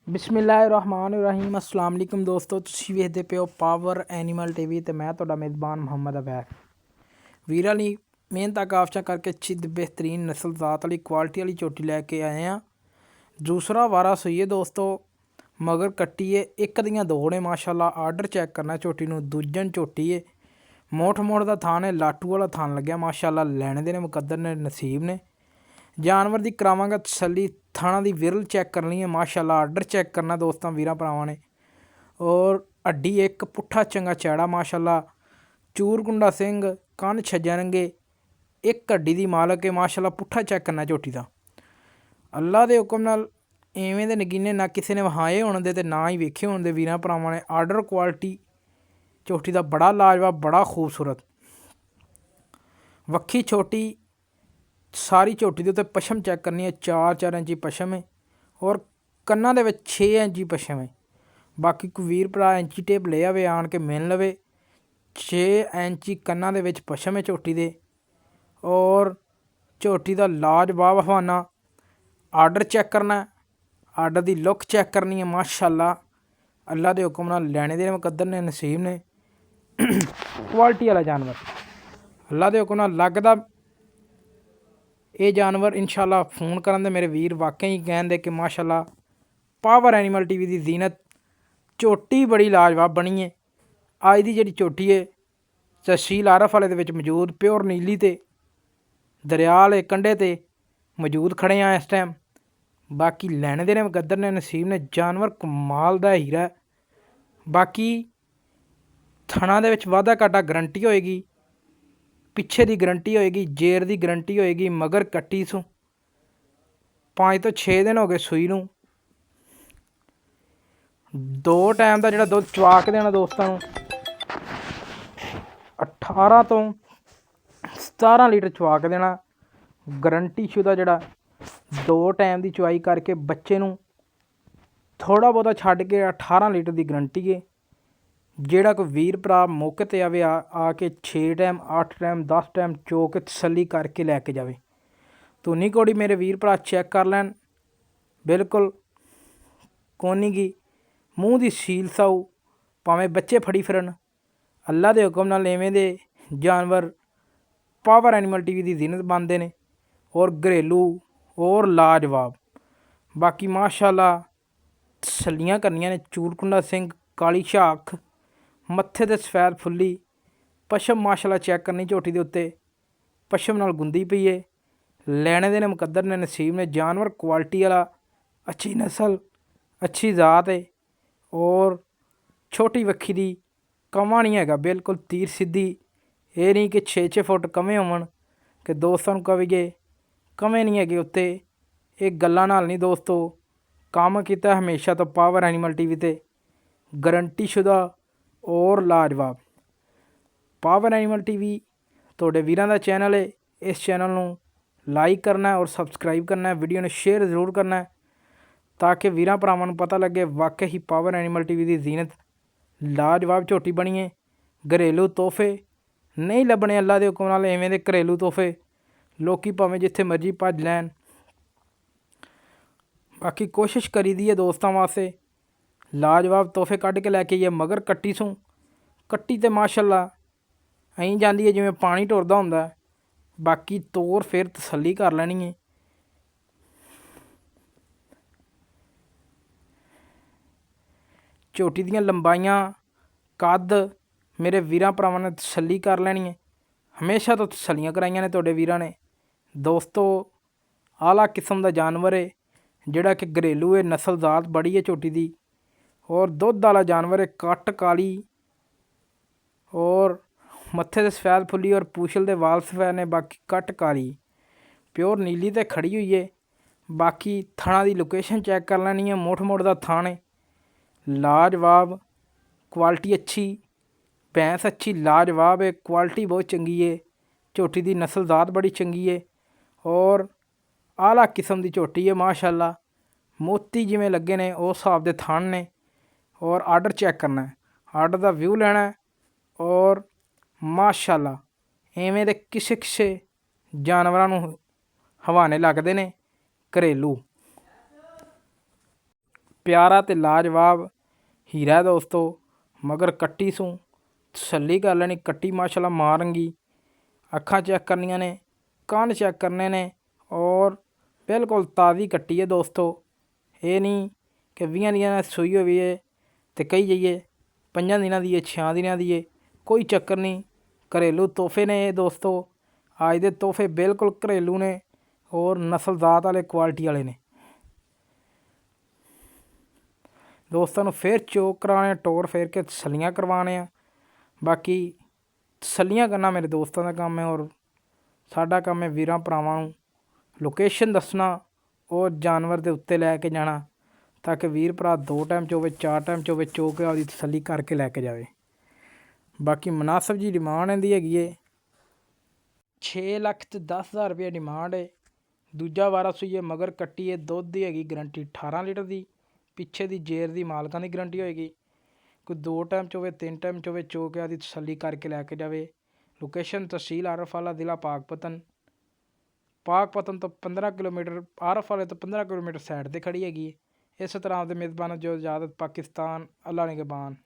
बिस्मिल्लाहिर्रहमानिर्रहीम अस्सलाम वालेकुम दोस्तों, ਤੁਸੀਂ ਵੇਖਦੇ ਪਿਓ ਪਾਵਰ ਐਨੀਮਲ ਟੀਵੀ ਤੇ ਮੈਂ ਤੁਹਾਡਾ ਮੇਜ਼ਬਾਨ ਮੁਹੰਮਦ ਅਬੈਰ। ਵੀਰਾਂ ਲਈ ਮਿਹਨਤਾਂ ਕਾਫਸ਼ਾਂ ਕਰਕੇ ਅੱਛੀ बेहतरीन नस्ल ज़ात वाली क्वालिटी वाली चोटी लैके आए हैं। दूसरा वारा सूईए दोस्तों, मगर कट्टी है एक दियाँ दो ने माशाल्लाह। आर्डर चैक करना झोटी नूं, दूजन झोटी है मोठ का थान है, लाटू वाला थान लग्या माशाल्लाह। लैने दे ने मुकद्दर ने नसीब ने जानवर की करावांगा तसल्ली। थाना की विरल चैक करनी है माशाल्लाह। आर्डर चैक करना दोस्तों वीरां भरावां ने। और हड्डी एक पुट्ठा चंगा चैड़ा माशाल्लाह। चूरकुंडा सिंह कन्न छज्जे रंगे एक हड्डी की मालक है माशाल्लाह। पुट्ठा चैक करना झोटी का अल्लाह के हुक्म नाल। इवें दे नगीने ना किसी ने वहाए होने दे ते ना ही वेखे होने दे वीरां भरावां ने। आर्डर क्वालिटी झोटी का बड़ा लाजवाब, बड़ा खूबसूरत। वक्खी छोटी सारी झोटी के उत्ते पछम चैक करनी है। 4-4 इंची पछम है और कन्ना दे विच 6 इंची पछम है। बाकी कोई वीर भरा इंची टेप ले आवे आन के मिल लवे। 6 इंची कन्ना दे विच पछम है झोटी दे। और झोटी का लाजवाब हवाना। आर्डर चैक करना, आर्डर की लुक चैक करनी है माशाल्लाह। अल्लाह के हुक्म नाल लैने दे मुकद्दर ने नसीब ने। क्वालिटी वाला जानवर अल्लाह के हुक्म नाल लगदा। ये जानवर इंशाल्लाह फोन करन दे मेरे वीर वाकई कहते कि माशाल्लाह पावर एनीमल टीवी की जीनत झोटी बड़ी लाजवाब बनी है। अज की जी झोटी है तहसील आरफ वाले दे मौजूद प्योर नीली ते दरिया वाले कंढे ते मौजूद खड़े हैं इस टाइम। बाकी लैने दे ने मुकद्दर ने नसीब ने। जानवर कमाल दा हीरा है। बाकी थणा दे विच वाधा घाटा गारंटी होएगी, पिछे की गारंटी होएगी, जेर की गारंटी होएगी। मगर कट्टी सू 5 तो 6 दिन हो गए सूई नूं। 2 टाइम का जो दुध चवा के देना दोस्तों 18 तो 17 लीटर चवा के देना। गारंटी शुदा जोड़ा 2 टाइम की चवाई करके बच्चे नूं थोड़ा बहुता छड्ड के 18 लीटर की गारंटी है। ਜਿਹੜਾ कोई वीर भरा मौके ते आवे आके 6 टाइम 8 टाइम 10 टाइम चो के तसल्ली करके लैके जाए। धुनी घोड़ी मेरे वीर भरा चैक कर लैन बिल्कुल कोनी गी। मूँह की सील साऊ भावें बच्चे फड़ी फिरन। अल्लाह के हुक्म नाल इवें दे जानवर पावर एनीमल टीवी की जीनत बनते हैं और घरेलू और लाजवाब। बाकी माशाल्लाह तसल्लियां करनियां ने। चूरकुंडा सिंह काली झाख मत्थे ते सफैद फुल्ली पछम माशाल्लाह चैक करनी झोटी के उत्ते पछम नाल गुंदी पई है। लैने दे ने मुकद्दर ने नसीब ने। जानवर क्वालिटी वाला, अच्छी नस्ल, अच्छी ज़ात है और छोटी वक्खी दी कमा नहीं हैगा। बिल्कुल तीर सीधी। ये नहीं कि 6-6 फुट कमे होवन कि दोस्तों कविए कमे नहीं है उत्ते। ये गल्लां नाल नहीं दोस्तों। काम किया हमेशा तो पावर एनीमल टीवी ते गारंटी शुदा और लाजवाब। पावर एनीमल टीवी तुहाडे वीरां दा चैनल है। इस चैनल नूं लाइक करना है और सबसक्राइब करना है। वीडियो ने शेयर जरूर करना है ताकि वीरां भरावां नूं पता लगे वाकई ही पावर एनीमल टीवी की जीनत लाजवाब झोटी बनी है। घरेलू तोहफे नहीं लभने अल्लाह के हुक्म नाल। इवें दे घरेलू तोहफे लोकी भावें जिथे मर्जी भज लैन। बाकी कोशिश करी दी है दोस्तों वास्ते लाजवाब तोहफे कढ़ के लैके आइए। मगर कट्टी सूँ कट्टी तो माशाल्लाह अं जाती है जिमें पानी टुरदा हुंदा। बाकी तोर फिर तसल्ली कर लैनी है। झोटी दियां लंबाइयां कद मेरे वीरां भरावां ने तसल्ली कर लैनी है। हमेशा तो तसल्लियां कराइयां ने तुहाडे वीरां ने दोस्तों। आला किस्म का जानवर है जिहड़ा कि घरेलू है। नस्ल ज़ात बड़ी है झोटी दी और दुध वाला जानवर है। कट काली और मत्थे ते सफैद फुल्ली और पूछल दे वाल सफैद ने। बाकी कट काली प्योर नीली ते खड़ी हुई है। बाकी थणा की लोकेशन चैक कर लैनी है। मुठ का थान है लाजवाब। क्वालिटी अच्छी, भैंस अच्छी लाजवाब है। क्वालिटी बहुत चंगी है। झोटी की नस्ल ज़ात बड़ी चंगी है और आला किस्म की झोटी है माशाल्लाह। मोती जिमें लगे ने उस हिसाब के थान ने। और आर्डर चैक करना है, आर्डर का व्यू लेना है और माशाल्लाह इवें दे किसे किसे जानवरां नूं हवाने लगदे ने घरेलू। प्यारा ते लाजवाब हीरा है दोस्तों। मगर कट्टी सूं तसल्ली कर लैनी। कट्टी माशाल्लाह मारंगी। अखां चेक करनियां ने, कन्न चेक करने ने और बिल्कुल ताज़ी कट्टी है दोस्तों। ये नहीं कि 20 दिनां दी सूई होई है ते कही जाइए 5 दिनां दी है 6 दिनां दी है, कोई चक्कर नहीं। घरेलू तोहफे ने ये दोस्तों। अज दे तोहफे बिल्कुल घरेलू ने और नस्लजात वाले क्वालिटी वाले ने। दोस्तों नूं फिर चोक कराने, टोर फेर के तसल्लियां करवाने आ। बाकी तसल्लियां करना मेरे दोस्तों का काम है और साडा काम है वीरां भरावां नूं लोकेशन दसना और जानवर दे उत्ते लैके जाना ताकि वीर भरा 2 टाइम चोवे 4 टाइम चोवे चो के आपदी तसल्ली करके लैके जाए। बाकी मुनासिब जी डिमांड इहदी हैगी है 6 लख ते 10,000 रुपये डिमांड है। दूजा वारा सूई है मगर कट्टी है। दुध दी हैगी गरंटी 18 लीटर दी। पिछे दी जेर दी मालकां दी गरंटी होएगी। कोई 2 टाइम चोवे 3 टाइम चोवे चो के आदि तसल्ली करके लैके जावे। लोकेशन तहसील आरफ वाला, जिला पाकपतन। पाकपतन तो 15 किलोमीटर, आरफ वाले तो 15 किलोमीटर साइड ते खड़ी हैगी। इस तरह के मेज़बान जो इजाज़त पाकिस्तान, अल्लाह निगहबान।